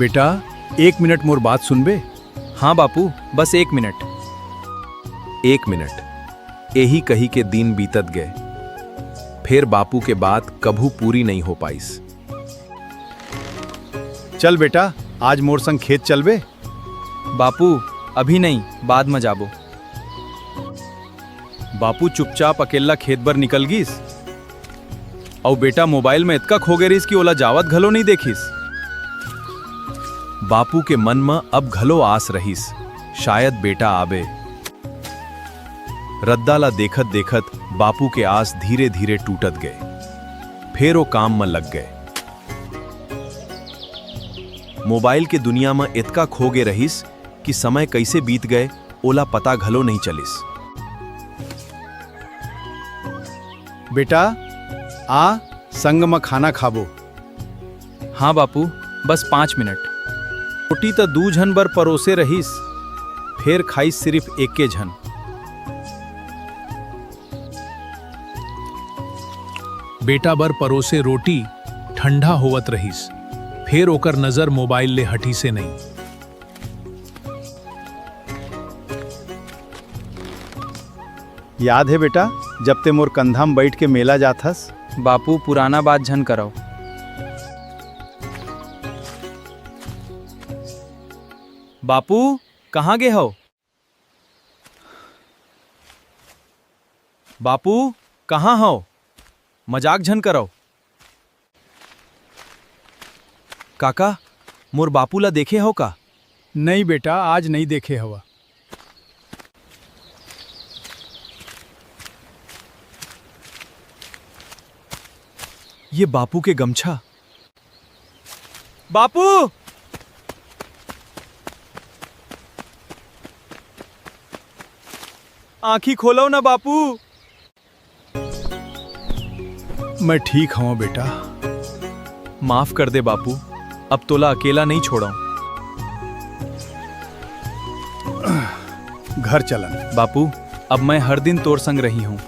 बेटा 1 मिनट मोर बात सुनबे। हाँ बापू, बस 1 मिनट। 1 मिनट यही कही के दिन बीतत गए। फिर बापू के बात कभू पूरी नहीं हो पाईस। चल बेटा आज मोर संग खेत चलबे। बापू अभी नहीं, बाद में जाबो। बापू चुपचाप अकेला खेत बर निकल गिस और बेटा मोबाइल में इतका खो गे कि ओला जावत घलो नहीं देखिस। बापू के मन में अब घलो आस रहीस, शायद बेटा आबे। रद्दाला देखत देखत बापू के आस धीरे धीरे टूटत गए। फिर वो काम में लग गए। मोबाइल के दुनिया में इतका खो गे रहीस कि समय कैसे बीत गए ओला पता घलो नहीं चलिस। बेटा आ संग में खाना खाबो। हाँ बापू, बस 5 मिनट। रोटी तो 2 जन बर परोसे रहीस, फिर खाईस सिर्फ 1 जन। बेटा बर परोसे रोटी ठंडा होवत रहीस, फिर ओकर नजर मोबाइल ले हटी से नहीं। याद है बेटा जब ते मोर कंधा में बैठ के मेला जाथस। बापू पुराना बात झन कराओ। बापू कहाँ गे हो? बापू कहाँ हो? मजाक झन करो। काका मोर बापू ला देखे हो का? नहीं बेटा आज नहीं देखे हवा। ये बापू के गमछा। बापू आंखी खोलो ना बापू। मैं ठीक हूँ बेटा। माफ कर दे बापू, अब तोला अकेला नहीं छोड़ा। घर चलन। बापू अब मैं हर दिन तोर संग रही हूँ।